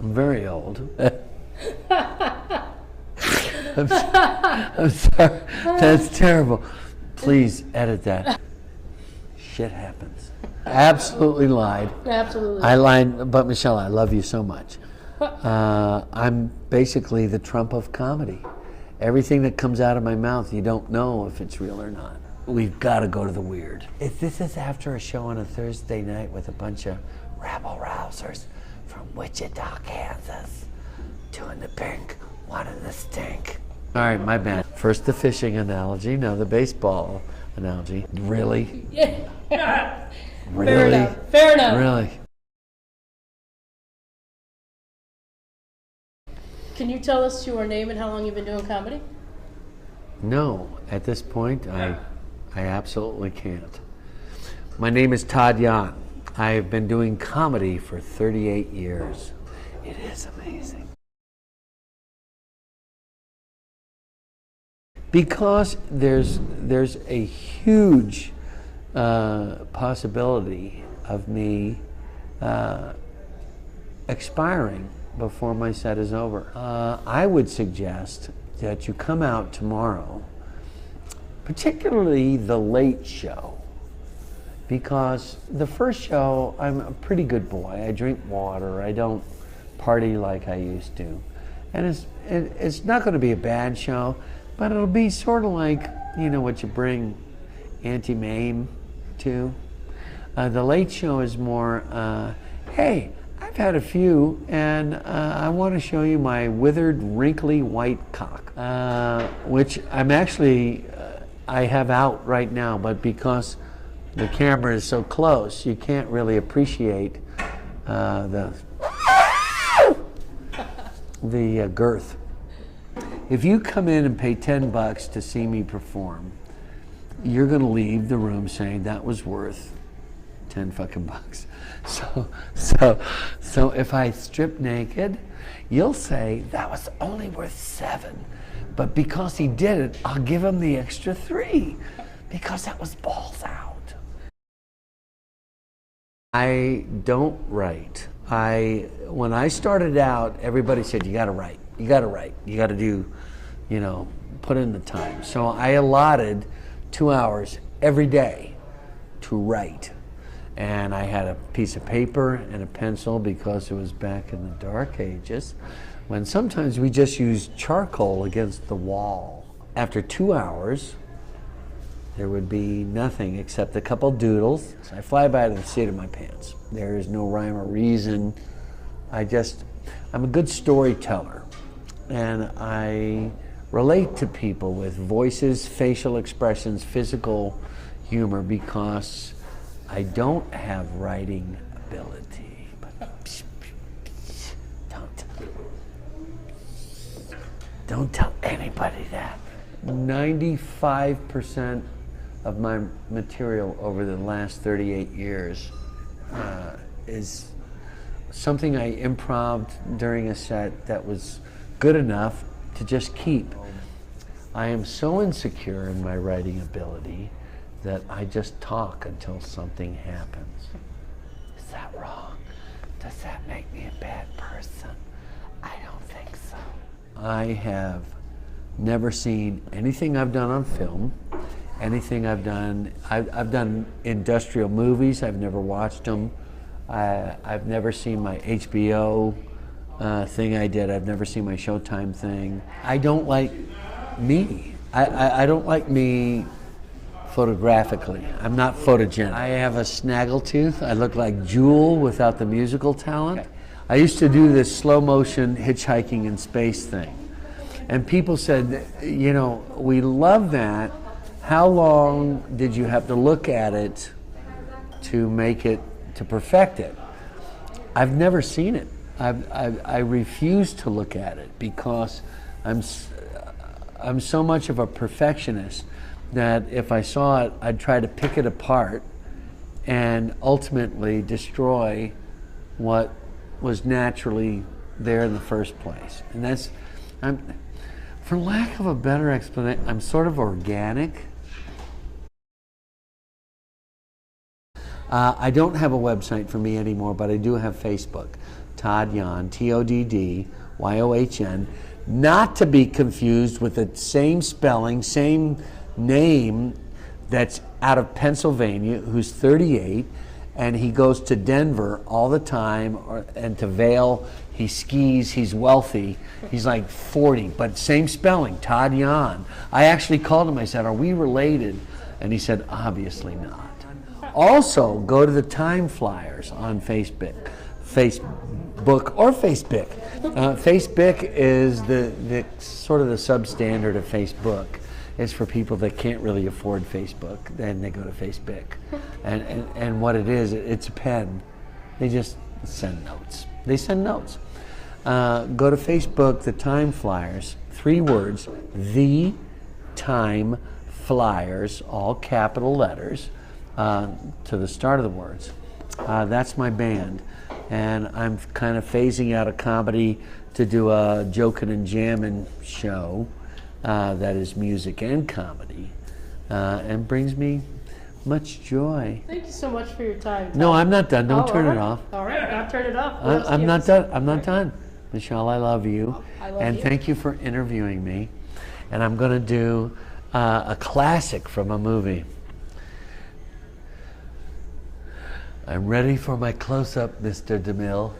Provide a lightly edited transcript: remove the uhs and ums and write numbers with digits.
I'm very old. I'm sorry. That's terrible. Please edit that. Shit happens. Absolutely lied. Absolutely. I lied, but Michelle, I love you so much. I'm basically the Trump of comedy. Everything that comes out of my mouth, you don't know if it's real or not. We've got to go to the weird. If this is after a show on a Thursday night with a bunch of rabble-rousers from Wichita, Kansas, two in the pink, one in the stink. All right, my bad. First the fishing analogy, now the baseball analogy. Really? Yeah. Really? Fair enough. Fair enough. Really? Can you tell us your name and how long you've been doing comedy? No, at this point, I absolutely can't. My name is Todd Yohn. I've been doing comedy for 38 years. It is amazing. Because there's a huge possibility of me expiring before my set is over. I would suggest that you come out tomorrow, particularly the late show, because the first show, I'm a pretty good boy. I drink water. I don't party like I used to. And it's not going to be a bad show, but it'll be sort of like, you know, what you bring Auntie Mame to. The late show is more, hey, I've had a few, and I want to show you my withered, wrinkly white cock, which I'm actually, I have out right now, but because the camera is so close, you can't really appreciate the girth. If you come in and pay $10 to see me perform, you're going to leave the room saying that was worth 10 fucking bucks. So if I strip naked, you'll say that was only worth 7. But because he did it, I'll give him the extra 3 because that was balls out. I don't write. When I started out, everybody said, you gotta write, you gotta write, you gotta do, you know, put in the time. So I allotted 2 hours every day to write. And I had a piece of paper and a pencil because it was back in the dark ages, when sometimes we just used charcoal against the wall. After 2 hours, there would be nothing except a couple doodles. So I fly by to the seat of my pants. There is no rhyme or reason. I'm a good storyteller, and I relate to people with voices, facial expressions, physical humor, because I don't have writing ability. But don't tell anybody that. 95% of my material over the last 38 years is something I improv'd during a set that was good enough to just keep. I am so insecure in my writing ability that I just talk until something happens. Is that wrong? Does that make me a bad person? I don't think so. I have never seen anything I've done on film, anything I've done. I've done industrial movies. I've never watched them. I've never seen my HBO thing I did. I've never seen my Showtime thing. I don't like me. I don't like me photographically. I'm not photogenic. I have a snaggletooth. I look like Jewel without the musical talent. Okay. I used to do this slow motion hitchhiking in space thing. And people said, you know, we love that. How long did you have to look at it to make it, to perfect it? I've never seen it. I refuse to look at it because I'm so much of a perfectionist that if I saw it, I'd try to pick it apart and ultimately destroy what was naturally there in the first place. And that's, for lack of a better explanation, I'm sort of organic. I don't have a website for me anymore, but I do have Facebook. Todd Yohn, Toddyohn, not to be confused with the same spelling, same name that's out of Pennsylvania, who's 38, and he goes to Denver all the time, and to Vail. He skis, he's wealthy. He's like 40, but same spelling, Todd Yohn. I actually called him, I said, are we related? And he said, obviously not. Also, go to the Time Flyers on Facebook or Facebook. Facebook is the sort of the substandard of Facebook. It's for people that can't really afford Facebook, then they go to Facebook. And what it is, it's a pen. They just send notes. They send notes. Go to Facebook, the Time Flyers, 3 words, the Time Flyers, all capital letters, to the start of the words. That's my band. And I'm kind of phasing out of comedy to do a joking and jamming show that is music and comedy, and brings me much joy. Thank you so much for your time, Todd. No, I'm not done. Don't turn all it right. off. All right, not turn it off. I'm not done. I'm not done. Michelle, I love you. I love and you. thank you for interviewing me. And I'm going to do a classic from a movie. I'm ready for my close-up, Mr. DeMille.